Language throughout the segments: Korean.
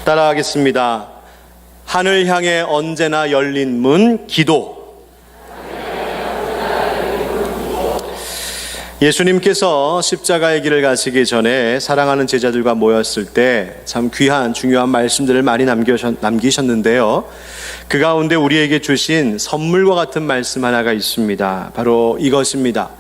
따라하겠습니다. 하늘 향해 언제나 열린 문, 기도. 예수님께서 십자가의 길을 가시기 전에 사랑하는 제자들과 모였을 때 참 귀한 중요한 말씀들을 많이 남기셨는데요. 그 가운데 우리에게 주신 선물과 같은 말씀 하나가 있습니다. 바로 이것입니다.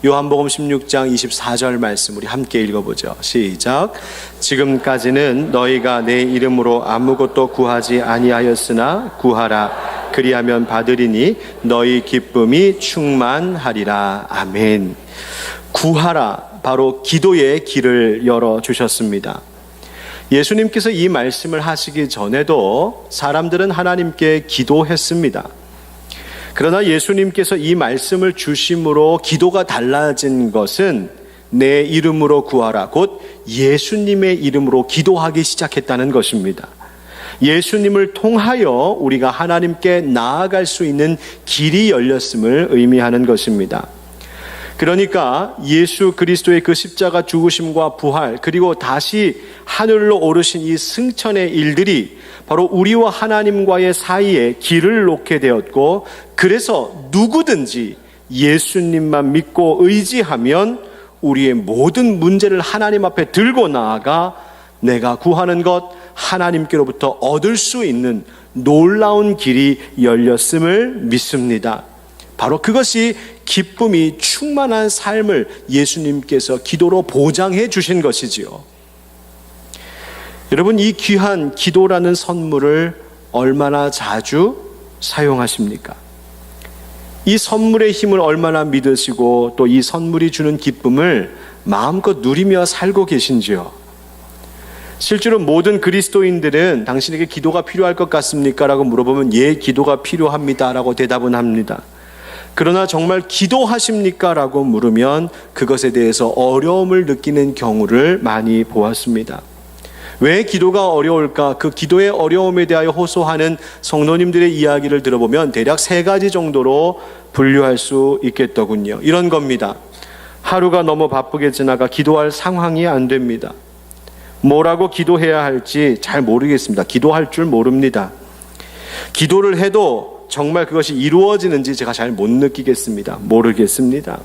요한복음 16장 24절 말씀 우리 함께 읽어보죠. 시작. 지금까지는 너희가 내 이름으로 아무것도 구하지 아니하였으나 구하라. 그리하면 받으리니 너희 기쁨이 충만하리라. 아멘. 구하라. 바로 기도의 길을 열어주셨습니다. 예수님께서 이 말씀을 하시기 전에도 사람들은 하나님께 기도했습니다. 그러나 예수님께서 이 말씀을 주심으로 기도가 달라진 것은 내 이름으로 구하라. 곧 예수님의 이름으로 기도하기 시작했다는 것입니다. 예수님을 통하여 우리가 하나님께 나아갈 수 있는 길이 열렸음을 의미하는 것입니다. 그러니까 예수 그리스도의 그 십자가 죽으심과 부활, 그리고 다시 하늘로 오르신 이 승천의 일들이 바로 우리와 하나님과의 사이에 길을 놓게 되었고, 그래서 누구든지 예수님만 믿고 의지하면 우리의 모든 문제를 하나님 앞에 들고 나아가 내가 구하는 것 하나님께로부터 얻을 수 있는 놀라운 길이 열렸음을 믿습니다. 바로 그것이 기쁨이 충만한 삶을 예수님께서 기도로 보장해 주신 것이지요. 여러분, 이 귀한 기도라는 선물을 얼마나 자주 사용하십니까? 이 선물의 힘을 얼마나 믿으시고 또 이 선물이 주는 기쁨을 마음껏 누리며 살고 계신지요? 실제로 모든 그리스도인들은 당신에게 기도가 필요할 것 같습니까? 라고 물어보면 예, 기도가 필요합니다 라고 대답은 합니다. 그러나 정말 기도하십니까? 라고 물으면 그것에 대해서 어려움을 느끼는 경우를 많이 보았습니다. 왜 기도가 어려울까? 그 기도의 어려움에 대하여 호소하는 성도님들의 이야기를 들어보면 대략 3가지 정도로 분류할 수 있겠더군요. 이런 겁니다. 하루가 너무 바쁘게 지나가 기도할 상황이 안 됩니다. 뭐라고 기도해야 할지 잘 모르겠습니다. 기도할 줄 모릅니다. 기도를 해도 정말 그것이 이루어지는지 제가 잘 못 느끼겠습니다. 모르겠습니다.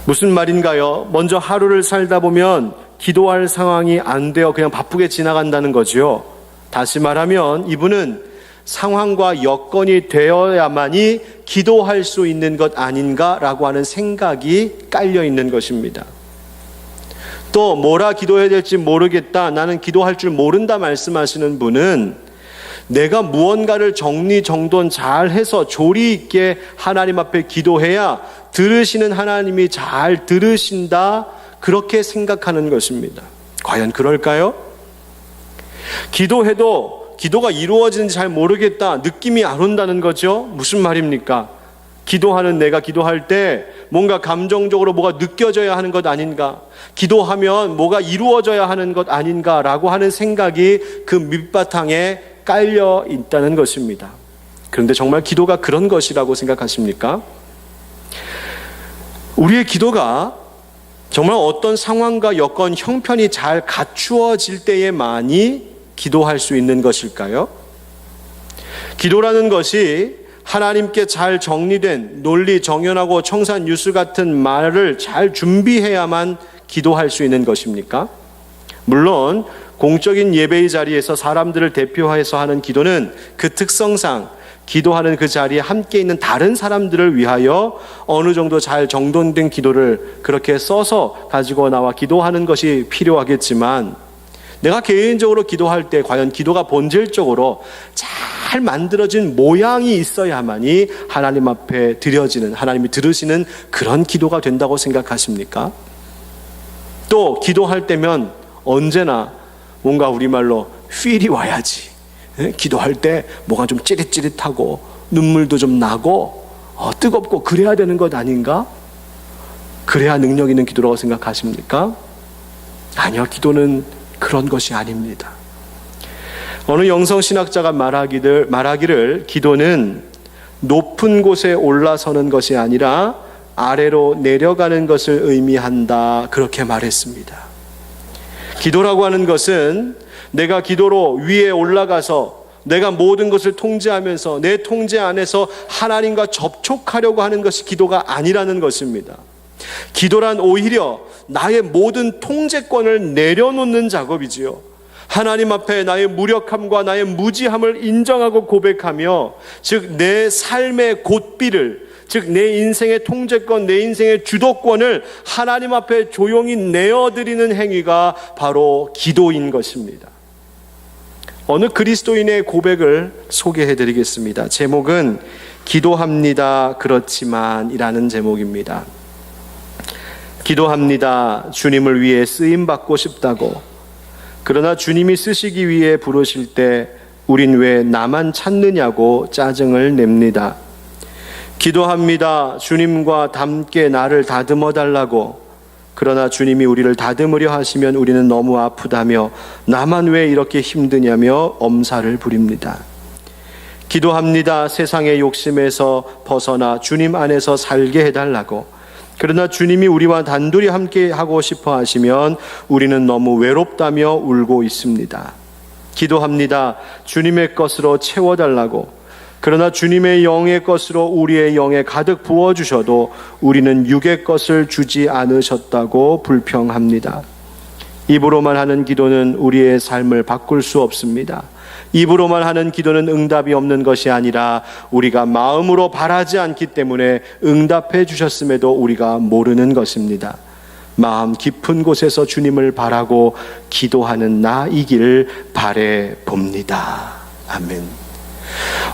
무슨 말인가요? 먼저 하루를 살다 보면 기도할 상황이 안 되어 그냥 바쁘게 지나간다는 거죠. 다시 말하면 이분은 상황과 여건이 되어야만이 기도할 수 있는 것 아닌가라고 하는 생각이 깔려 있는 것입니다. 또 뭐라 기도해야 될지 모르겠다, 나는 기도할 줄 모른다 말씀하시는 분은 내가 무언가를 정리정돈 잘해서 조리 있게 하나님 앞에 기도해야 들으시는 하나님이 잘 들으신다, 그렇게 생각하는 것입니다. 과연 그럴까요? 기도해도 기도가 이루어지는지 잘 모르겠다, 느낌이 안 온다는 거죠. 무슨 말입니까? 기도하는 내가 기도할 때 뭔가 감정적으로 뭐가 느껴져야 하는 것 아닌가, 기도하면 뭐가 이루어져야 하는 것 아닌가라고 하는 생각이 그 밑바탕에 깔려 있다는 것입니다. 그런데 정말 기도가 그런 것이라고 생각하십니까? 우리의 기도가 정말 어떤 상황과 여건, 형편이 잘 갖추어질 때에만이 기도할 수 있는 것일까요? 기도라는 것이 하나님께 잘 정리된 논리, 정연하고 청산 뉴스 같은 말을 잘 준비해야만 기도할 수 있는 것입니까? 물론 공적인 예배의 자리에서 사람들을 대표해서 하는 기도는 그 특성상 기도하는 그 자리에 함께 있는 다른 사람들을 위하여 어느 정도 잘 정돈된 기도를 그렇게 써서 가지고 나와 기도하는 것이 필요하겠지만, 내가 개인적으로 기도할 때 과연 기도가 본질적으로 잘 만들어진 모양이 있어야만이 하나님 앞에 드려지는, 하나님이 들으시는 그런 기도가 된다고 생각하십니까? 또 기도할 때면 언제나 뭔가 우리말로 필이 와야지. 기도할 때 뭐가 좀 찌릿찌릿하고 눈물도 좀 나고 뜨겁고 그래야 되는 것 아닌가? 그래야 능력 있는 기도라고 생각하십니까? 아니요, 기도는 그런 것이 아닙니다. 어느 영성신학자가 말하기를 기도는 높은 곳에 올라서는 것이 아니라 아래로 내려가는 것을 의미한다, 그렇게 말했습니다. 기도라고 하는 것은 내가 기도로 위에 올라가서 내가 모든 것을 통제하면서 내 통제 안에서 하나님과 접촉하려고 하는 것이 기도가 아니라는 것입니다. 기도란 오히려 나의 모든 통제권을 내려놓는 작업이지요. 하나님 앞에 나의 무력함과 나의 무지함을 인정하고 고백하며, 즉 내 삶의 곧비를, 즉 내 인생의 통제권, 내 인생의 주도권을 하나님 앞에 조용히 내어드리는 행위가 바로 기도인 것입니다. 어느 그리스도인의 고백을 소개해드리겠습니다. 제목은 기도합니다 그렇지만 이라는 제목입니다. 기도합니다. 주님을 위해 쓰임받고 싶다고. 그러나 주님이 쓰시기 위해 부르실 때 우린 왜 나만 찾느냐고 짜증을 냅니다. 기도합니다. 주님과 함께 나를 다듬어 달라고. 그러나 주님이 우리를 다듬으려 하시면 우리는 너무 아프다며 나만 왜 이렇게 힘드냐며 엄살을 부립니다. 기도합니다. 세상의 욕심에서 벗어나 주님 안에서 살게 해달라고. 그러나 주님이 우리와 단둘이 함께 하고 싶어 하시면 우리는 너무 외롭다며 울고 있습니다. 기도합니다. 주님의 것으로 채워달라고. 그러나 주님의 영의 것으로 우리의 영에 가득 부어주셔도 우리는 육의 것을 주지 않으셨다고 불평합니다. 입으로만 하는 기도는 우리의 삶을 바꿀 수 없습니다. 입으로만 하는 기도는 응답이 없는 것이 아니라 우리가 마음으로 바라지 않기 때문에 응답해 주셨음에도 우리가 모르는 것입니다. 마음 깊은 곳에서 주님을 바라고 기도하는 나이기를 바래 봅니다. 아멘.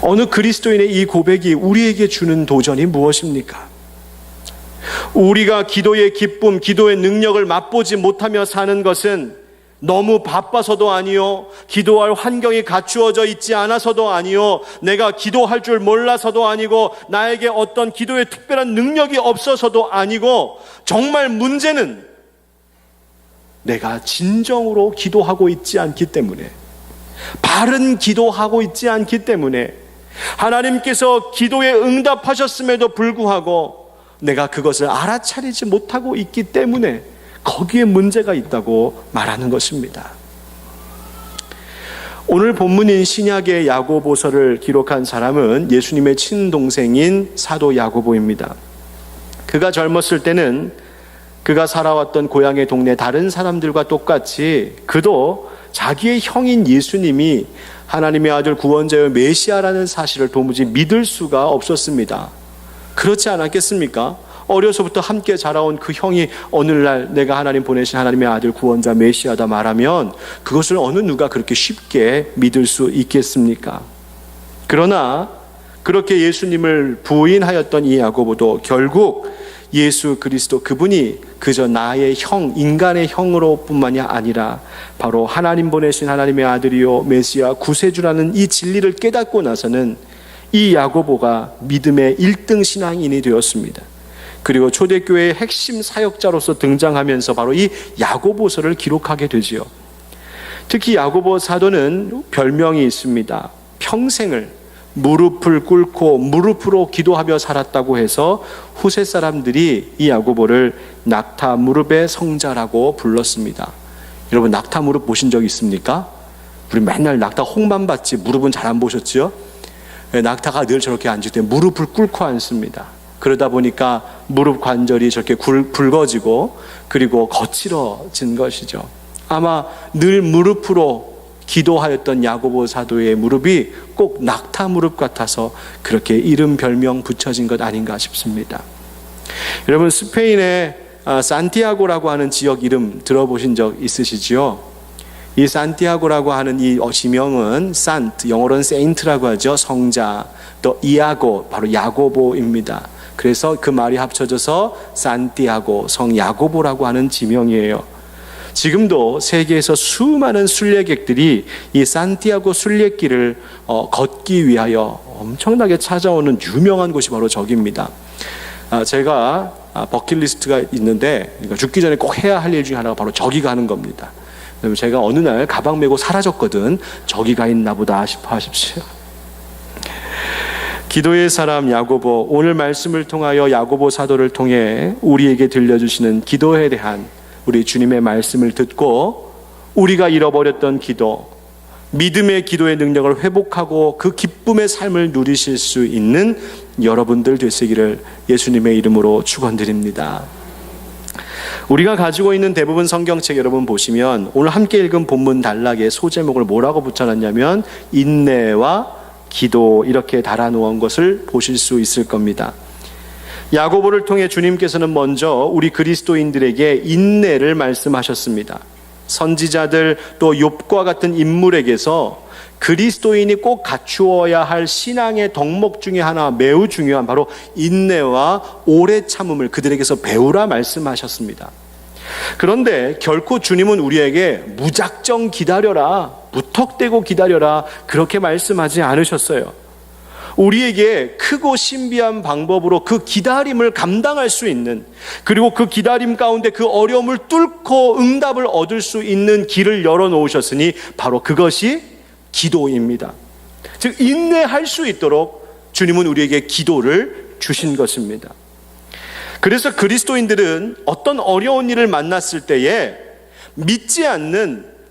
어느 그리스도인의 이 고백이 우리에게 주는 도전이 무엇입니까? 우리가 기도의 기쁨, 기도의 능력을 맛보지 못하며 사는 것은 너무 바빠서도 아니요, 기도할 환경이 갖추어져 있지 않아서도 아니요, 내가 기도할 줄 몰라서도 아니고, 나에게 어떤 기도의 특별한 능력이 없어서도 아니고, 정말 문제는 내가 진정으로 기도하고 있지 않기 때문에, 바른 기도하고 있지 않기 때문에, 하나님께서 기도에 응답하셨음에도 불구하고 내가 그것을 알아차리지 못하고 있기 때문에 거기에 문제가 있다고 말하는 것입니다. 오늘 본문인 신약의 야고보서를 기록한 사람은 예수님의 친동생인 사도 야고보입니다. 그가 젊었을 때는 그가 살아왔던 고향의 동네 다른 사람들과 똑같이 그도 자기의 형인 예수님이 하나님의 아들 구원자여 메시아라는 사실을 도무지 믿을 수가 없었습니다. 그렇지 않았겠습니까? 어려서부터 함께 자라온 그 형이 오늘날 내가 하나님 보내신 하나님의 아들 구원자 메시아다 말하면 그것을 어느 누가 그렇게 쉽게 믿을 수 있겠습니까? 그러나 그렇게 예수님을 부인하였던 이 야고보도 결국 예수 그리스도 그분이 그저 나의 형, 인간의 형으로 뿐만이 아니라 바로 하나님 보내신 하나님의 아들이요 메시아 구세주라는 이 진리를 깨닫고 나서는 이 야고보가 믿음의 1등 신앙인이 되었습니다. 그리고 초대교회의 핵심 사역자로서 등장하면서 바로 이 야고보서를 기록하게 되지요. 특히 야고보 사도는 별명이 있습니다. 평생을 무릎을 꿇고 무릎으로 기도하며 살았다고 해서 후세 사람들이 이 야고보를 낙타 무릎의 성자라고 불렀습니다. 여러분 낙타 무릎 보신 적 있습니까? 우리 맨날 낙타 홍만 봤지 무릎은 잘 안 보셨지요? 낙타가 늘 저렇게 앉을 때 무릎을 꿇고 앉습니다. 그러다 보니까 무릎 관절이 저렇게 굵어지고 그리고 거칠어진 것이죠. 아마 늘 무릎으로 기도하였던 야고보 사도의 무릎이 꼭 낙타 무릎 같아서 그렇게 이름 별명 붙여진 것 아닌가 싶습니다. 여러분 스페인의 산티아고라고 하는 지역 이름 들어보신 적 있으시죠? 이 산티아고라고 하는 이 지명은 산트, 영어로는 세인트라고 하죠. 성자, 또 이아고, 바로 야고보입니다. 그래서 그 말이 합쳐져서 산티아고, 성 야고보라고 하는 지명이에요. 지금도 세계에서 수많은 순례객들이 이 산티아고 순례길을 걷기 위하여 엄청나게 찾아오는 유명한 곳이 바로 저기입니다. 제가 버킷리스트가 있는데 그러니까 죽기 전에 꼭 해야 할 일 중에 하나가 바로 저기 가는 겁니다. 제가 어느 날 가방 메고 사라졌거든. 저기가 있나 보다 싶어 하십시오. 기도의 사람 야고보, 오늘 말씀을 통하여 야고보 사도를 통해 우리에게 들려주시는 기도에 대한 우리 주님의 말씀을 듣고 우리가 잃어버렸던 기도, 믿음의 기도의 능력을 회복하고 그 기쁨의 삶을 누리실 수 있는 여러분들 되시기를 예수님의 이름으로 축원드립니다. 우리가 가지고 있는 대부분 성경책 여러분 보시면 오늘 함께 읽은 본문 단락에 소제목을 뭐라고 붙여놨냐면 인내와 기도 이렇게 달아놓은 것을 보실 수 있을 겁니다. 야고보를 통해 주님께서는 먼저 우리 그리스도인들에게 인내를 말씀하셨습니다. 선지자들 또 욥과 같은 인물에게서 그리스도인이 꼭 갖추어야 할 신앙의 덕목 중에 하나 매우 중요한 바로 인내와 오래 참음을 그들에게서 배우라 말씀하셨습니다. 그런데 결코 주님은 우리에게 무작정 기다려라, 무턱대고 기다려라 그렇게 말씀하지 않으셨어요. 우리에게 크고 신비한 방법으로 그 기다림을 감당할 수 있는, 그리고 그 기다림 가운데 그 어려움을 뚫고 응답을 얻을 수 있는 길을 열어놓으셨으니 바로 그것이 기도입니다. 즉 인내할 수 있도록 주님은 우리에게 기도를 주신 것입니다. 그래서 그리스도인들은 어떤 어려운 일을 만났을 때에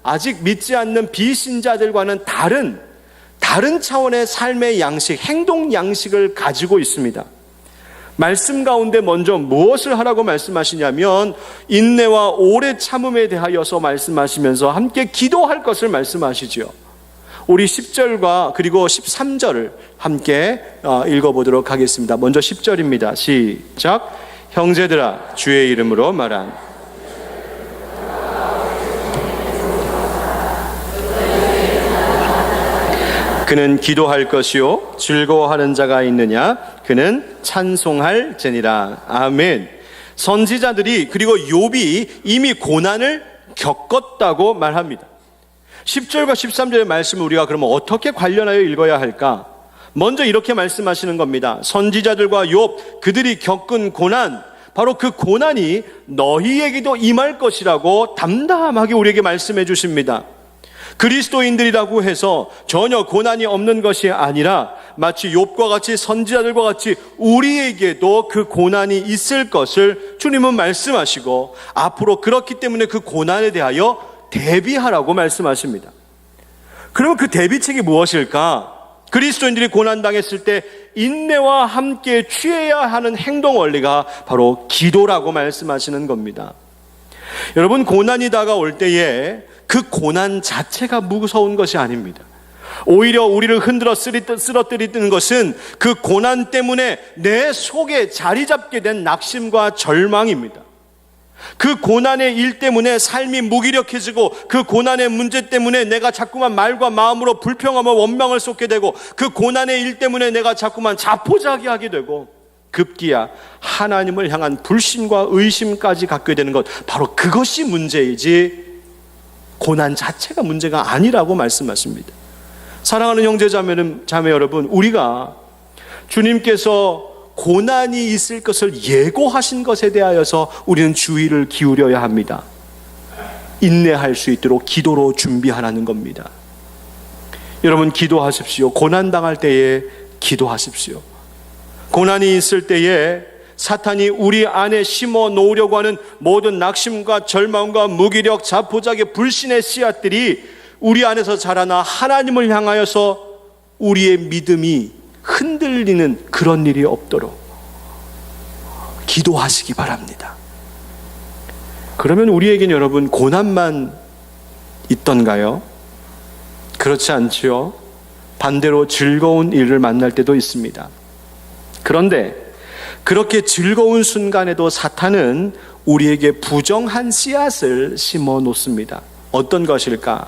아직 믿지 않는 비신자들과는 다른 차원의 삶의 양식, 행동 양식을 가지고 있습니다. 말씀 가운데 먼저 무엇을 하라고 말씀하시냐면 인내와 오래 참음에 대하여서 말씀하시면서 함께 기도할 것을 말씀하시죠. 우리 10절과 그리고 13절을 함께 읽어보도록 하겠습니다. 먼저 10절입니다. 시작. 형제들아 주의 이름으로 말한 그는 기도할 것이요 즐거워하는 자가 있느냐 그는 찬송할지니라. 아멘. 선지자들이 그리고 욥이 이미 고난을 겪었다고 말합니다. 10절과 13절의 말씀을 우리가 그러면 어떻게 관련하여 읽어야 할까? 먼저 이렇게 말씀하시는 겁니다. 선지자들과 욥 그들이 겪은 고난, 바로 그 고난이 너희에게도 임할 것이라고 담담하게 우리에게 말씀해 주십니다. 그리스도인들이라고 해서 전혀 고난이 없는 것이 아니라 마치 욥과 같이 선지자들과 같이 우리에게도 그 고난이 있을 것을 주님은 말씀하시고 앞으로 그렇기 때문에 그 고난에 대하여 대비하라고 말씀하십니다. 그러면 그 대비책이 무엇일까? 그리스도인들이 고난당했을 때 인내와 함께 취해야 하는 행동 원리가 바로 기도라고 말씀하시는 겁니다. 여러분, 고난이 다가올 때에 그 고난 자체가 무서운 것이 아닙니다. 오히려 우리를 흔들어 쓰러뜨리는 것은 그 고난 때문에 내 속에 자리 잡게 된 낙심과 절망입니다. 그 고난의 일 때문에 삶이 무기력해지고 그 고난의 문제 때문에 내가 자꾸만 말과 마음으로 불평하며 원망을 쏟게 되고 그 고난의 일 때문에 내가 자꾸만 자포자기하게 되고 급기야 하나님을 향한 불신과 의심까지 갖게 되는 것, 바로 그것이 문제이지 고난 자체가 문제가 아니라고 말씀하십니다. 사랑하는 형제 자매 여러분, 우리가 주님께서 고난이 있을 것을 예고하신 것에 대하여서 우리는 주의를 기울여야 합니다. 인내할 수 있도록 기도로 준비하라는 겁니다. 여러분, 기도하십시오. 고난당할 때에 기도하십시오. 고난이 있을 때에 사탄이 우리 안에 심어 놓으려고 하는 모든 낙심과 절망과 무기력, 자포자기, 불신의 씨앗들이 우리 안에서 자라나 하나님을 향하여서 우리의 믿음이 흔들리는 그런 일이 없도록 기도하시기 바랍니다. 그러면 우리에게는 여러분 고난만 있던가요? 그렇지 않지요. 반대로 즐거운 일을 만날 때도 있습니다. 그런데 그렇게 즐거운 순간에도 사탄은 우리에게 부정한 씨앗을 심어 놓습니다. 어떤 것일까?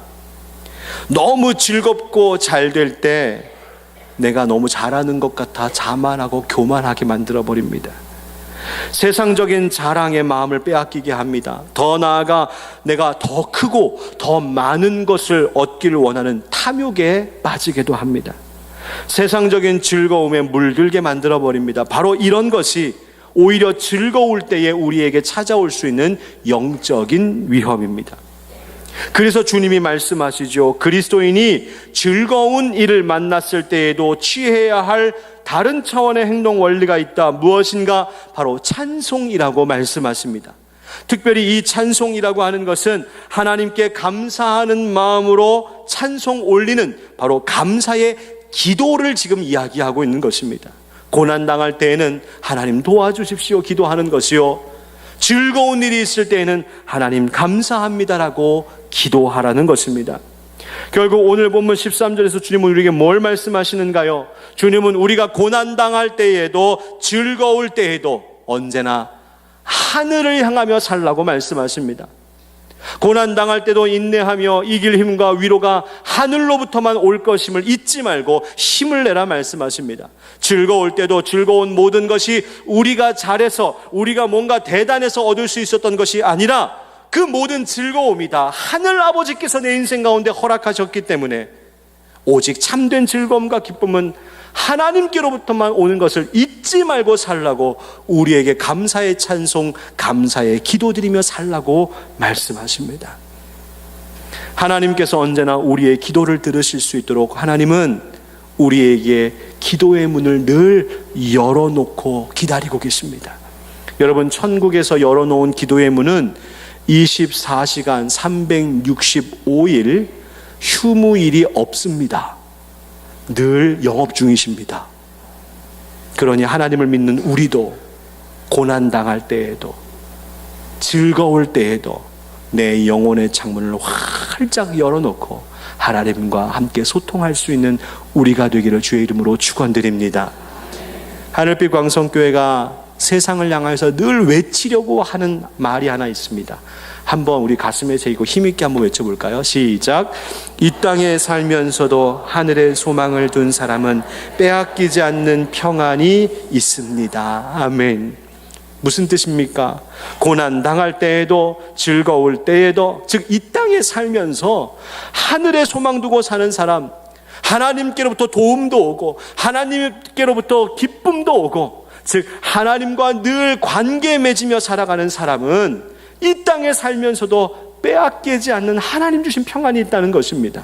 너무 즐겁고 잘 될 때 내가 너무 잘하는 것 같아 자만하고 교만하게 만들어버립니다. 세상적인 자랑의 마음을 빼앗기게 합니다. 더 나아가 내가 더 크고 더 많은 것을 얻기를 원하는 탐욕에 빠지게도 합니다. 세상적인 즐거움에 물들게 만들어버립니다. 바로 이런 것이 오히려 즐거울 때에 우리에게 찾아올 수 있는 영적인 위험입니다. 그래서 주님이 말씀하시죠. 그리스도인이 즐거운 일을 만났을 때에도 취해야 할 다른 차원의 행동 원리가 있다. 무엇인가? 바로 찬송이라고 말씀하십니다. 특별히 이 찬송이라고 하는 것은 하나님께 감사하는 마음으로 찬송 올리는 바로 감사의 기도를 지금 이야기하고 있는 것입니다. 고난당할 때에는 하나님 도와주십시오 기도하는 것이요, 즐거운 일이 있을 때에는 하나님 감사합니다라고 기도하라는 것입니다. 결국 오늘 본문 13절에서 주님은 우리에게 뭘 말씀하시는가요? 주님은 우리가 고난당할 때에도 즐거울 때에도 언제나 하늘을 향하며 살라고 말씀하십니다. 고난당할 때도 인내하며 이길 힘과 위로가 하늘로부터만 올 것임을 잊지 말고 힘을 내라 말씀하십니다. 즐거울 때도 즐거운 모든 것이 우리가 잘해서 우리가 뭔가 대단해서 얻을 수 있었던 것이 아니라 그 모든 즐거움이 다 하늘 아버지께서 내 인생 가운데 허락하셨기 때문에 오직 참된 즐거움과 기쁨은 하나님께로부터만 오는 것을 잊지 말고 살라고 우리에게 감사의 찬송, 감사의 기도드리며 살라고 말씀하십니다. 하나님께서 언제나 우리의 기도를 들으실 수 있도록 하나님은 우리에게 기도의 문을 늘 열어놓고 기다리고 계십니다. 여러분, 천국에서 열어놓은 기도의 문은 24시간 365일 휴무일이 없습니다. 늘 영업 중이십니다. 그러니 하나님을 믿는 우리도 고난당할 때에도 즐거울 때에도 내 영혼의 창문을 활짝 열어놓고 하나님과 함께 소통할 수 있는 우리가 되기를 주의 이름으로 축원드립니다. 하늘빛 광성교회가 세상을 향해서 늘 외치려고 하는 말이 하나 있습니다. 한번 우리 가슴에 새기고 힘있게 한번 외쳐볼까요? 시작. 이 땅에 살면서도 하늘에 소망을 둔 사람은 빼앗기지 않는 평안이 있습니다. 아멘. 무슨 뜻입니까? 고난 당할 때에도 즐거울 때에도, 즉 이 땅에 살면서 하늘에 소망 두고 사는 사람, 하나님께로부터 도움도 오고 하나님께로부터 기쁨도 오고, 즉 하나님과 늘 관계 맺으며 살아가는 사람은 이 땅에 살면서도 빼앗기지 않는 하나님 주신 평안이 있다는 것입니다.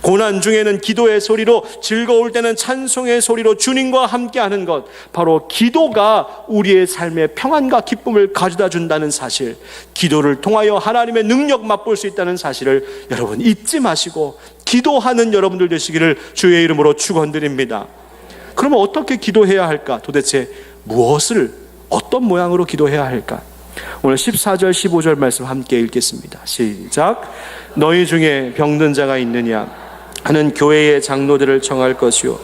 고난 중에는 기도의 소리로, 즐거울 때는 찬송의 소리로 주님과 함께하는 것, 바로 기도가 우리의 삶에 평안과 기쁨을 가져다 준다는 사실, 기도를 통하여 하나님의 능력 맛볼 수 있다는 사실을 여러분 잊지 마시고 기도하는 여러분들 되시기를 주의 이름으로 축원드립니다. 그러면 어떻게 기도해야 할까? 도대체 무엇을, 어떤 모양으로 기도해야 할까? 오늘 14절 15절 말씀 함께 읽겠습니다. 시작. 너희 중에 병든 자가 있느냐 하는 교회의 장로들을 청할 것이요,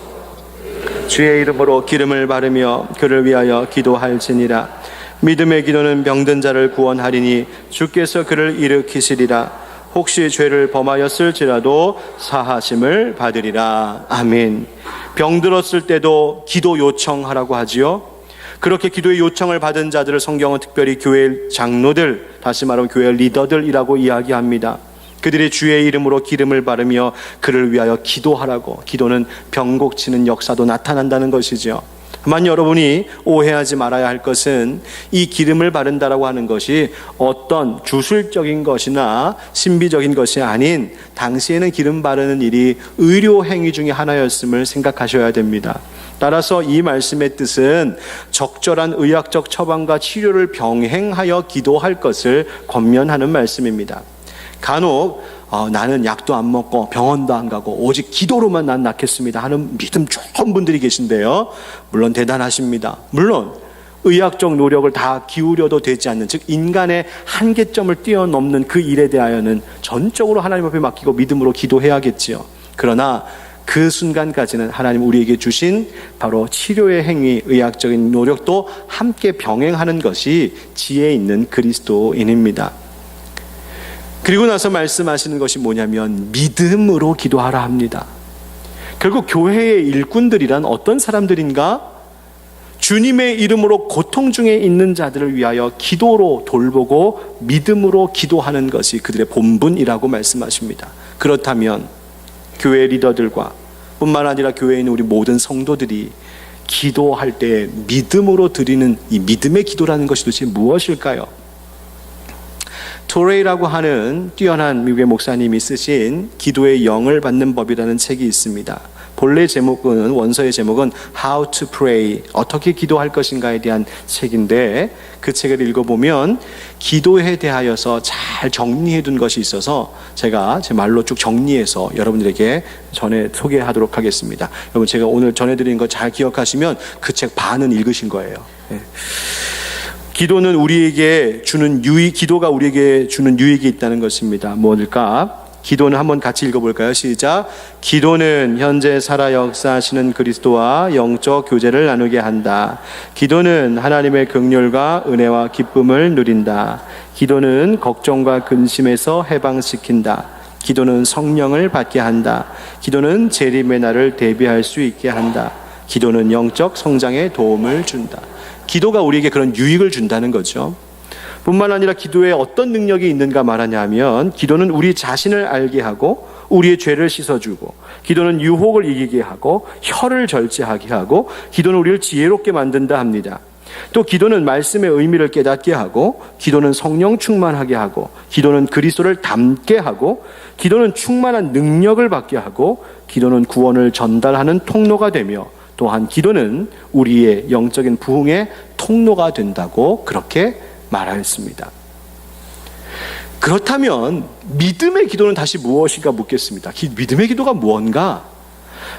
주의 이름으로 기름을 바르며 그를 위하여 기도할지니라. 믿음의 기도는 병든 자를 구원하리니 주께서 그를 일으키시리라. 혹시 죄를 범하였을지라도 사하심을 받으리라. 아멘. 병들었을 때도 기도 요청하라고 하지요. 그렇게 기도의 요청을 받은 자들을 성경은 특별히 교회 장로들, 다시 말하면 교회 리더들이라고 이야기합니다. 그들이 주의 이름으로 기름을 바르며 그를 위하여 기도하라고. 기도는 병 고치는 역사도 나타난다는 것이죠. 다만 여러분이 오해하지 말아야 할 것은 이 기름을 바른다라고 하는 것이 어떤 주술적인 것이나 신비적인 것이 아닌, 당시에는 기름 바르는 일이 의료 행위 중에 하나였음을 생각하셔야 됩니다. 따라서 이 말씀의 뜻은 적절한 의학적 처방과 치료를 병행하여 기도할 것을 권면하는 말씀입니다. 간혹 나는 약도 안 먹고 병원도 안 가고 오직 기도로만 난 낫겠습니다 하는 믿음 좋은 분들이 계신데요, 물론 대단하십니다. 물론 의학적 노력을 다 기울여도 되지 않는, 즉 인간의 한계점을 뛰어넘는 그 일에 대하여는 전적으로 하나님 앞에 맡기고 믿음으로 기도해야겠지요. 그러나 그 순간까지는 하나님 우리에게 주신 바로 치료의 행위, 의학적인 노력도 함께 병행하는 것이 지혜 있는 그리스도인입니다. 그리고 나서 말씀하시는 것이 뭐냐면 믿음으로 기도하라 합니다. 결국 교회의 일꾼들이란 어떤 사람들인가? 주님의 이름으로 고통 중에 있는 자들을 위하여 기도로 돌보고 믿음으로 기도하는 것이 그들의 본분이라고 말씀하십니다. 그렇다면 교회 리더들과 뿐만 아니라 교회에 있는 우리 모든 성도들이 기도할 때 믿음으로 드리는 이 믿음의 기도라는 것이 도대체 무엇일까요? 토레이라고 하는 뛰어난 미국의 목사님이 쓰신 기도의 영을 받는 법이라는 책이 있습니다. 본래 제목은, 원서의 제목은 How to Pray, 어떻게 기도할 것인가에 대한 책인데, 그 책을 읽어보면 기도에 대하여서 잘 정리해 둔 것이 있어서 제가 제 말로 쭉 정리해서 여러분들에게 소개하도록 하겠습니다. 여러분, 제가 오늘 전해드린 거 잘 기억하시면 그 책 반은 읽으신 거예요. 기도가 우리에게 주는 유익이 있다는 것입니다. 뭘까? 기도는 한번 같이 읽어볼까요? 시작. 기도는 현재 살아 역사하시는 그리스도와 영적 교제를 나누게 한다. 기도는 하나님의 긍휼과 은혜와 기쁨을 누린다. 기도는 걱정과 근심에서 해방시킨다. 기도는 성령을 받게 한다. 기도는 재림의 날을 대비할 수 있게 한다. 기도는 영적 성장에 도움을 준다. 기도가 우리에게 그런 유익을 준다는 거죠. 뿐만 아니라 기도에 어떤 능력이 있는가 말하냐면, 기도는 우리 자신을 알게 하고 우리의 죄를 씻어주고, 기도는 유혹을 이기게 하고 혀를 절제하게 하고, 기도는 우리를 지혜롭게 만든다 합니다. 또 기도는 말씀의 의미를 깨닫게 하고, 기도는 성령 충만하게 하고, 기도는 그리스도를 닮게 하고, 기도는 충만한 능력을 받게 하고, 기도는 구원을 전달하는 통로가 되며, 또한 기도는 우리의 영적인 부흥의 통로가 된다고 그렇게 말하였습니다. 그렇다면 믿음의 기도는 다시 무엇인가 묻겠습니다. 믿음의 기도가 무언가?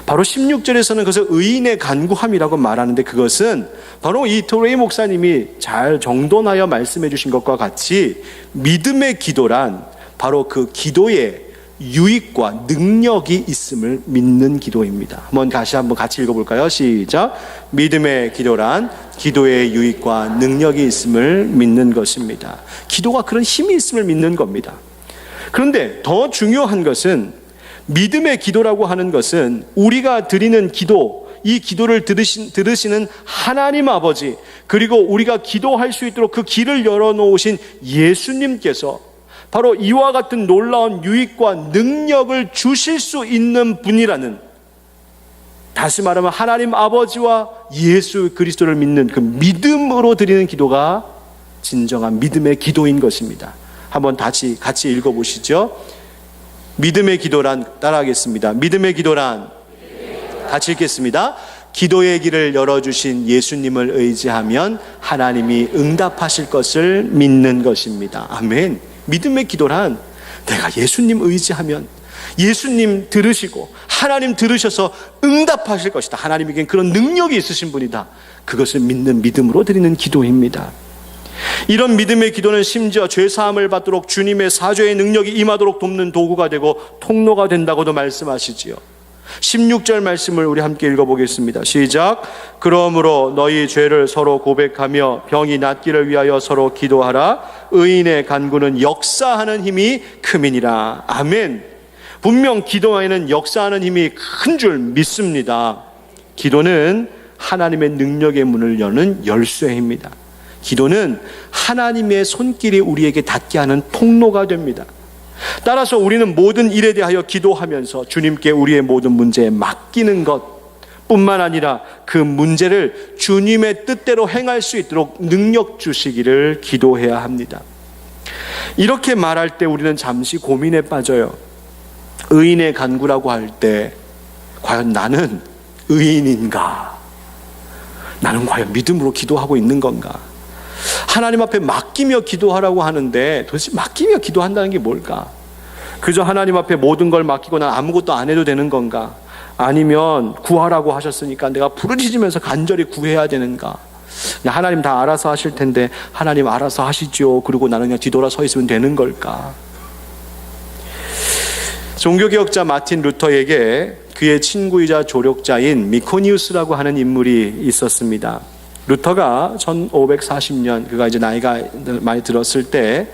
바로 16절에서는 그것을 의인의 간구함이라고 말하는데, 그것은 바로 이 토레이 목사님이 잘 정돈하여 말씀해 주신 것과 같이 믿음의 기도란 바로 그 기도의 유익과 능력이 있음을 믿는 기도입니다. 다시 한번 같이 읽어볼까요? 시작. 믿음의 기도란 기도의 유익과 능력이 있음을 믿는 것입니다. 기도가 그런 힘이 있음을 믿는 겁니다. 그런데 더 중요한 것은, 믿음의 기도라고 하는 것은 우리가 드리는 기도, 이 기도를 들으시는 하나님 아버지, 그리고 우리가 기도할 수 있도록 그 길을 열어놓으신 예수님께서 바로 이와 같은 놀라운 유익과 능력을 주실 수 있는 분이라는, 다시 말하면 하나님 아버지와 예수 그리스도를 믿는 그 믿음으로 드리는 기도가 진정한 믿음의 기도인 것입니다. 한번 같이 읽어보시죠. 믿음의 기도란, 따라하겠습니다. 믿음의 기도란, 같이 읽겠습니다. 기도의 길을 열어주신 예수님을 의지하면 하나님이 응답하실 것을 믿는 것입니다. 아멘. 믿음의 기도란 내가 예수님 의지하면 예수님 들으시고 하나님 들으셔서 응답하실 것이다. 하나님에겐 그런 능력이 있으신 분이다. 그것을 믿는 믿음으로 드리는 기도입니다. 이런 믿음의 기도는 심지어 죄사함을 받도록 주님의 사죄의 능력이 임하도록 돕는 도구가 되고 통로가 된다고도 말씀하시지요. 16절 말씀을 우리 함께 읽어보겠습니다. 시작. 그러므로 너희 죄를 서로 고백하며 병이 낫기를 위하여 서로 기도하라. 의인의 간구는 역사하는 힘이 큼이니라. 아멘. 분명 기도에는 역사하는 힘이 큰 줄 믿습니다. 기도는 하나님의 능력의 문을 여는 열쇠입니다. 기도는 하나님의 손길이 우리에게 닿게 하는 통로가 됩니다. 따라서 우리는 모든 일에 대하여 기도하면서 주님께 우리의 모든 문제에 맡기는 것 뿐만 아니라 그 문제를 주님의 뜻대로 행할 수 있도록 능력 주시기를 기도해야 합니다. 이렇게 말할 때 우리는 잠시 고민에 빠져요. 의인의 간구라고 할 때 과연 나는 의인인가? 나는 과연 믿음으로 기도하고 있는 건가? 하나님 앞에 맡기며 기도하라고 하는데 도대체 맡기며 기도한다는 게 뭘까? 그저 하나님 앞에 모든 걸 맡기고 난 아무것도 안 해도 되는 건가? 아니면 구하라고 하셨으니까 내가 부르짖으면서 간절히 구해야 되는가? 그냥 하나님 다 알아서 하실 텐데 하나님 알아서 하시죠. 그리고 나는 그냥 뒤돌아 서 있으면 되는 걸까? 종교개혁자 마틴 루터에게 그의 친구이자 조력자인 미코니우스라고 하는 인물이 있었습니다. 루터가 1540년, 그가 이제 나이가 많이 들었을 때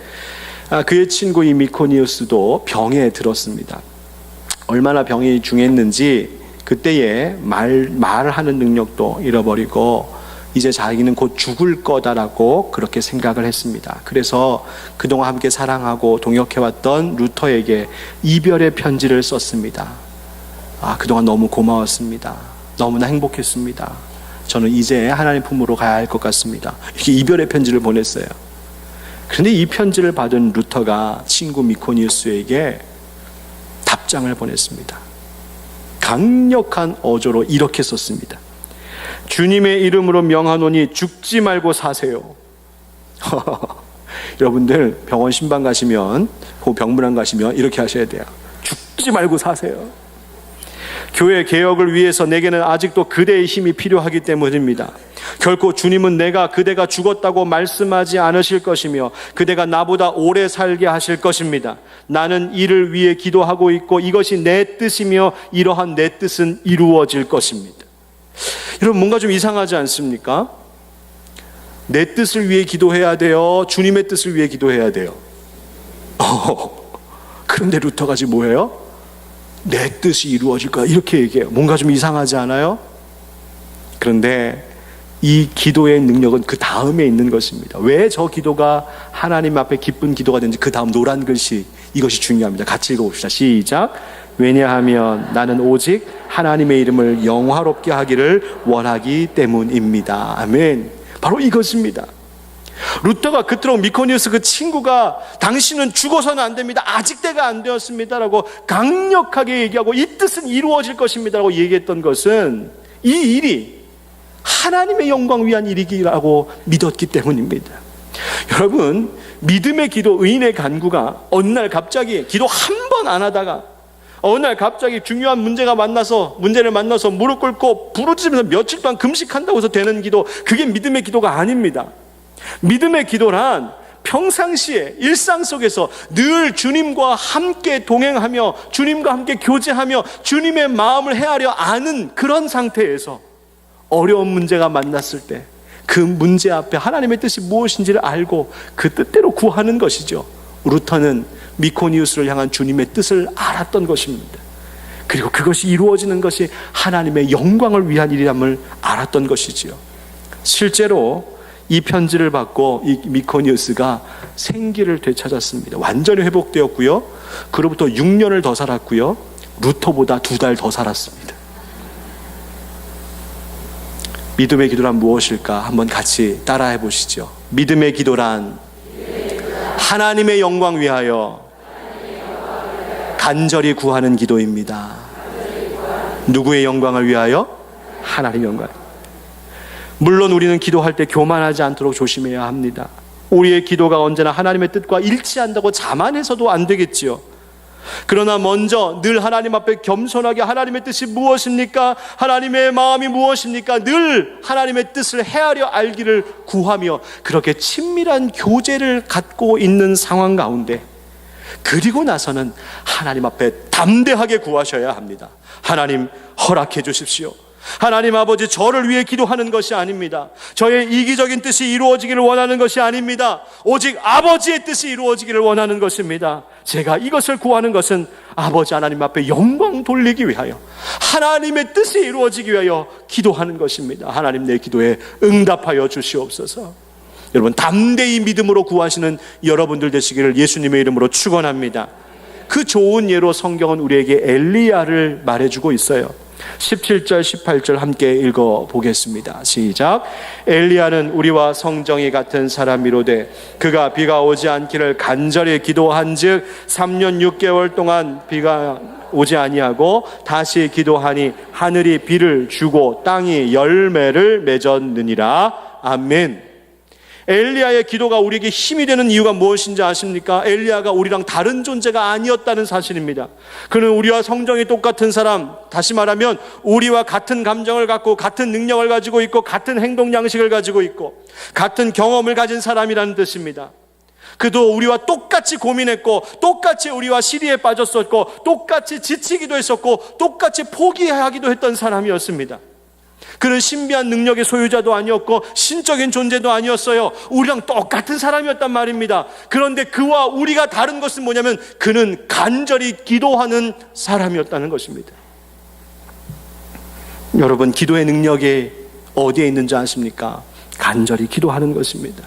그의 친구 이 미코니우스도 병에 들었습니다. 얼마나 병이 중했는지 그때에 말하는 능력도 잃어버리고 이제 자기는 곧 죽을 거다라고 그렇게 생각을 했습니다. 그래서 그동안 함께 사랑하고 동역해왔던 루터에게 이별의 편지를 썼습니다. 그동안 너무 고마웠습니다. 너무나 행복했습니다. 저는 이제 하나님 품으로 가야 할 것 같습니다. 이렇게 이별의 편지를 보냈어요. 그런데 이 편지를 받은 루터가 친구 미코니우스에게 답장을 보냈습니다. 강력한 어조로 이렇게 썼습니다. 주님의 이름으로 명하노니 죽지 말고 사세요. 여러분들 병원 신방 가시면, 병문안 가시면 이렇게 하셔야 돼요. 죽지 말고 사세요. 교회 개혁을 위해서 내게는 아직도 그대의 힘이 필요하기 때문입니다. 결코 주님은 그대가 죽었다고 말씀하지 않으실 것이며 그대가 나보다 오래 살게 하실 것입니다. 나는 이를 위해 기도하고 있고 이것이 내 뜻이며 이러한 내 뜻은 이루어질 것입니다. 여러분, 뭔가 좀 이상하지 않습니까? 내 뜻을 위해 기도해야 돼요? 주님의 뜻을 위해 기도해야 돼요? 그런데 루터가 지금 뭐예요? 내 뜻이 이루어질 거야, 이렇게 얘기해요. 뭔가 좀 이상하지 않아요? 그런데 이 기도의 능력은 그 다음에 있는 것입니다. 왜 저 기도가 하나님 앞에 기쁜 기도가 되는지 그 다음 노란 글씨, 이것이 중요합니다. 같이 읽어봅시다. 시작. 왜냐하면 나는 오직 하나님의 이름을 영화롭게 하기를 원하기 때문입니다. 아멘. 바로 이것입니다. 루터가 그토록 미코니우스 그 친구가 당신은 죽어서는 안 됩니다, 아직 때가 안 되었습니다 라고 강력하게 얘기하고 이 뜻은 이루어질 것입니다 라고 얘기했던 것은 이 일이 하나님의 영광 위한 일이라고 믿었기 때문입니다. 여러분, 믿음의 기도, 의인의 간구가 어느 날 갑자기 기도 한 번 안 하다가 어느 날 갑자기 중요한 문제를 만나서 무릎 꿇고 부르짖으면서 며칠 동안 금식한다고 해서 되는 기도, 그게 믿음의 기도가 아닙니다. 믿음의 기도란 평상시에 일상 속에서 늘 주님과 함께 동행하며 주님과 함께 교제하며 주님의 마음을 헤아려 아는 그런 상태에서 어려운 문제가 만났을 때 그 문제 앞에 하나님의 뜻이 무엇인지를 알고 그 뜻대로 구하는 것이죠. 루터는 미코니우스를 향한 주님의 뜻을 알았던 것입니다. 그리고 그것이 이루어지는 것이 하나님의 영광을 위한 일이람을 알았던 것이지요. 실제로 이 편지를 받고 이 미코니우스가 생기를 되찾았습니다. 완전히 회복되었고요. 그로부터 6년을 더 살았고요. 루터보다 2달 더 살았습니다. 믿음의 기도란 무엇일까? 한번 같이 따라해 보시죠. 믿음의 기도란 하나님의 영광 위하여 간절히 구하는 기도입니다. 누구의 영광을 위하여? 하나님의 영광. 물론 우리는 기도할 때 교만하지 않도록 조심해야 합니다. 우리의 기도가 언제나 하나님의 뜻과 일치한다고 자만해서도 안 되겠지요. 그러나 먼저 늘 하나님 앞에 겸손하게 하나님의 뜻이 무엇입니까? 하나님의 마음이 무엇입니까? 늘 하나님의 뜻을 헤아려 알기를 구하며 그렇게 친밀한 교제를 갖고 있는 상황 가운데, 그리고 나서는 하나님 앞에 담대하게 구하셔야 합니다. 하나님, 허락해 주십시오. 하나님 아버지, 저를 위해 기도하는 것이 아닙니다. 저의 이기적인 뜻이 이루어지기를 원하는 것이 아닙니다. 오직 아버지의 뜻이 이루어지기를 원하는 것입니다. 제가 이것을 구하는 것은 아버지 하나님 앞에 영광 돌리기 위하여, 하나님의 뜻이 이루어지기 위하여 기도하는 것입니다. 하나님, 내 기도에 응답하여 주시옵소서. 여러분, 담대히 믿음으로 구하시는 여러분들 되시기를 예수님의 이름으로 축원합니다. 그 좋은 예로 성경은 우리에게 엘리야를 말해주고 있어요. 17절 18절 함께 읽어보겠습니다. 시작. 엘리야는 우리와 성정이 같은 사람이로되 그가 비가 오지 않기를 간절히 기도한즉 3년 6개월 동안 비가 오지 아니하고 다시 기도하니 하늘이 비를 주고 땅이 열매를 맺었느니라. 아멘. 엘리야의 기도가 우리에게 힘이 되는 이유가 무엇인지 아십니까? 엘리야가 우리랑 다른 존재가 아니었다는 사실입니다. 그는 우리와 성정이 똑같은 사람, 다시 말하면 우리와 같은 감정을 갖고 같은 능력을 가지고 있고 같은 행동 양식을 가지고 있고 같은 경험을 가진 사람이라는 뜻입니다. 그도 우리와 똑같이 고민했고 똑같이 우리와 시리에 빠졌었고 똑같이 지치기도 했었고 똑같이 포기하기도 했던 사람이었습니다. 그는 신비한 능력의 소유자도 아니었고 신적인 존재도 아니었어요. 우리랑 똑같은 사람이었단 말입니다. 그런데 그와 우리가 다른 것은 뭐냐면 그는 간절히 기도하는 사람이었다는 것입니다. 여러분, 기도의 능력이 어디에 있는지 아십니까? 간절히 기도하는 것입니다.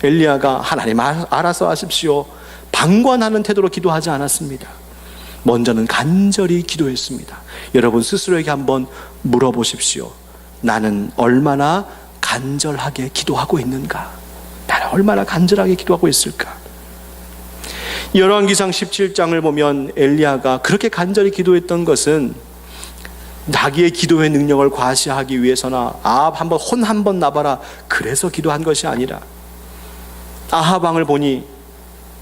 엘리야가 하나님 알아서 하십시오, 방관하는 태도로 기도하지 않았습니다. 먼저는 간절히 기도했습니다. 여러분 스스로에게 한번 물어보십시오. 나는 얼마나 간절하게 기도하고 있는가? 나는 얼마나 간절하게 기도하고 있을까? 열왕기상 17장을 보면 엘리야가 그렇게 간절히 기도했던 것은 자기의 기도의 능력을 과시하기 위해서나 아합 한번 혼 한번 나봐라 그래서 기도한 것이 아니라 아합 왕을 보니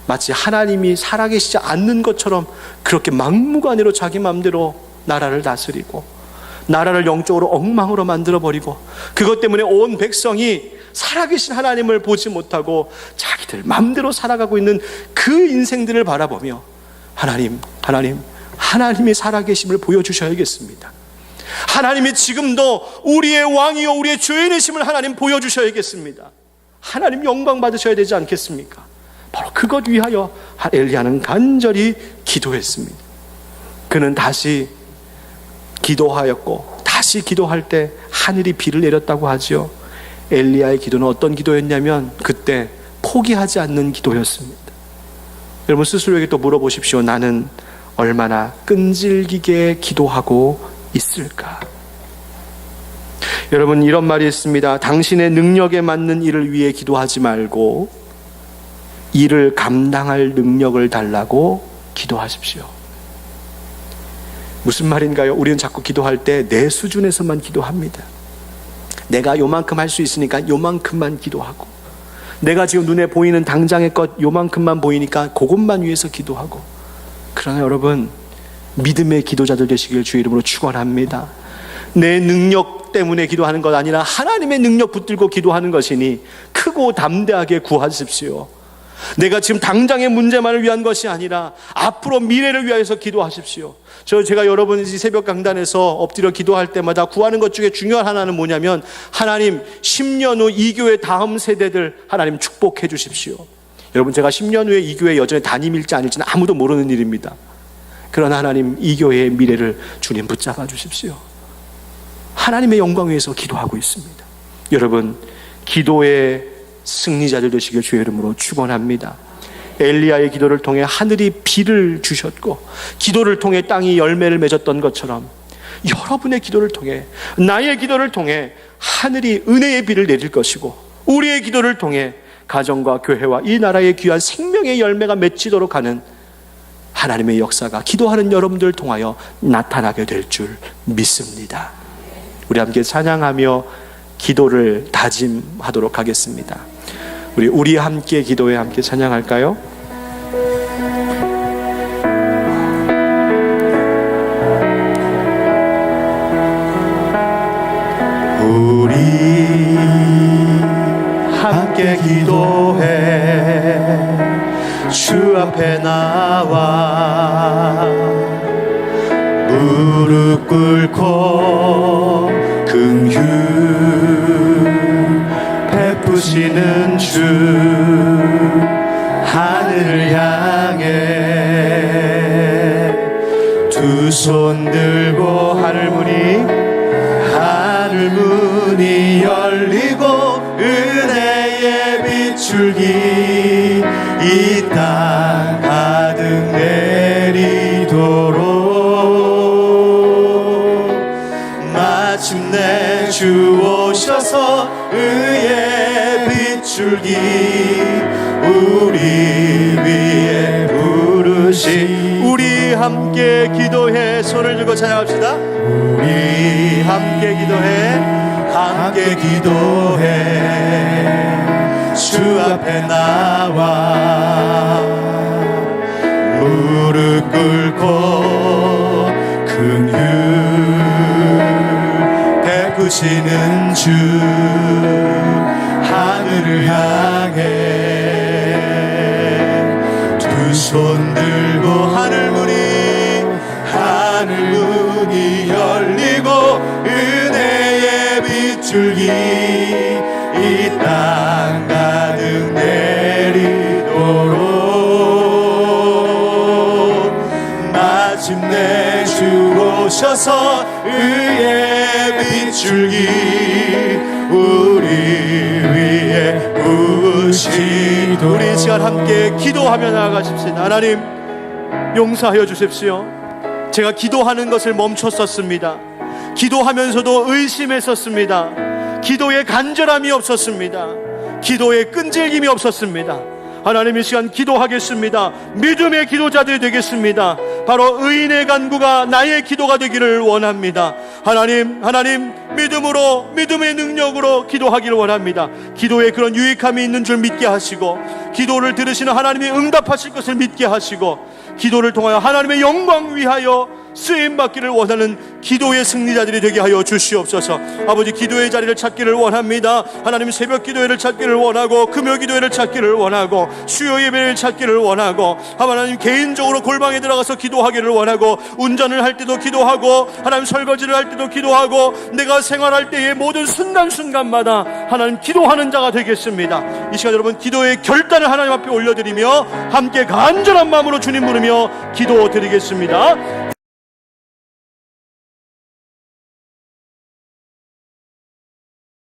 마치 하나님이 살아계시지 않는 것처럼 그렇게 막무가내로 자기 마음대로 나라를 다스리고 나라를 영적으로 엉망으로 만들어버리고 그것 때문에 온 백성이 살아계신 하나님을 보지 못하고 자기들 마음대로 살아가고 있는 그 인생들을 바라보며 하나님이 살아계심을 보여주셔야겠습니다. 하나님이 지금도 우리의 왕이요 우리의 주인이심을 하나님 보여주셔야겠습니다. 하나님 영광 받으셔야 되지 않겠습니까? 바로 그것 위하여 엘리야는 간절히 기도했습니다. 그는 다시 기도하였고 다시 기도할 때 하늘이 비를 내렸다고 하죠. 엘리야의 기도는 어떤 기도였냐면 그때 포기하지 않는 기도였습니다. 여러분 스스로에게 또 물어보십시오. 나는 얼마나 끈질기게 기도하고 있을까? 여러분 이런 말이 있습니다. 당신의 능력에 맞는 일을 위해 기도하지 말고 일을 감당할 능력을 달라고 기도하십시오. 무슨 말인가요? 우리는 자꾸 기도할 때 내 수준에서만 기도합니다. 내가 요만큼 할 수 있으니까 요만큼만 기도하고 내가 지금 눈에 보이는 당장의 것 요만큼만 보이니까 그것만 위해서 기도하고 그러나 여러분 믿음의 기도자들 되시길 주의 이름으로 축원합니다. 내 능력 때문에 기도하는 것 아니라 하나님의 능력 붙들고 기도하는 것이니 크고 담대하게 구하십시오. 내가 지금 당장의 문제만을 위한 것이 아니라 앞으로 미래를 위하여서 기도하십시오. 제가 여러분이 새벽 강단에서 엎드려 기도할 때마다 구하는 것 중에 중요한 하나는 뭐냐면 하나님 10년 후 이 교회 다음 세대들 하나님 축복해 주십시오. 여러분 제가 10년 후에 이 교회 여전히 담임일지 아닐지는 아무도 모르는 일입니다. 그러나 하나님 이 교회의 미래를 주님 붙잡아 주십시오. 하나님의 영광 위해서 기도하고 있습니다. 여러분 기도의 승리자들 되시길 주의 이름으로 축원합니다. 엘리야의 기도를 통해 하늘이 비를 주셨고 기도를 통해 땅이 열매를 맺었던 것처럼 여러분의 기도를 통해 나의 기도를 통해 하늘이 은혜의 비를 내릴 것이고 우리의 기도를 통해 가정과 교회와 이 나라의 귀한 생명의 열매가 맺히도록 하는 하나님의 역사가 기도하는 여러분들을 통하여 나타나게 될 줄 믿습니다. 우리 함께 찬양하며 기도를 다짐하도록 하겠습니다. 우리 함께 기도에 함께 찬양할까요? 우리 함께 기도해 주 앞에 나와 무릎 꿇고 긍휼 베푸시는 주 하늘을 향해 두 손 들고 하늘 문이 열리고 은혜의 빗줄기 이 땅 가득 내리도록 마침내 주 오셔서 의의 빗줄기 우리 위에 부르시 우리 함께 기도해 손을 들고 찬양합시다. 우리 함께 기도해 주 앞에 나와 무릎 꿇고 긍휼 베푸시는 주 하늘을 향해 두 손 들고 하늘 문이 열리고 은혜의 빗줄기 이 땅 가득 내리도록 마침내 주 오셔서 의의 빗줄기 우리 위에 부으시도록 우리 시간 함께 기도하며 나아가십시다. 하나님 용서하여 주십시오. 제가 기도하는 것을 멈췄었습니다. 기도하면서도 의심했었습니다. 기도에 간절함이 없었습니다. 기도에 끈질김이 없었습니다. 하나님 이 시간 기도하겠습니다. 믿음의 기도자들이 되겠습니다. 바로 의인의 간구가 나의 기도가 되기를 원합니다. 하나님 믿음으로, 믿음의 능력으로 기도하기를 원합니다. 기도에 그런 유익함이 있는 줄 믿게 하시고, 기도를 들으시는 하나님이 응답하실 것을 믿게 하시고, 기도를 통하여 하나님의 영광 위하여 쓰임받기를 원하는 기도의 승리자들이 되게 하여 주시옵소서. 아버지, 기도의 자리를 찾기를 원합니다. 하나님, 새벽 기도회를 찾기를 원하고, 금요 기도회를 찾기를 원하고, 수요 예배를 찾기를 원하고, 하나님 개인적으로 골방에 들어가서 기도하기를 원하고, 운전을 할 때도 기도하고, 하나님 설거지를 할 때도 기도하고, 내가 생활할 때의 모든 순간순간마다 하나님 기도하는 자가 되겠습니다. 이 시간 여러분, 기도의 결단을 하나님 앞에 올려드리며 함께 간절한 마음으로 주님 부르며 기도 드리겠습니다.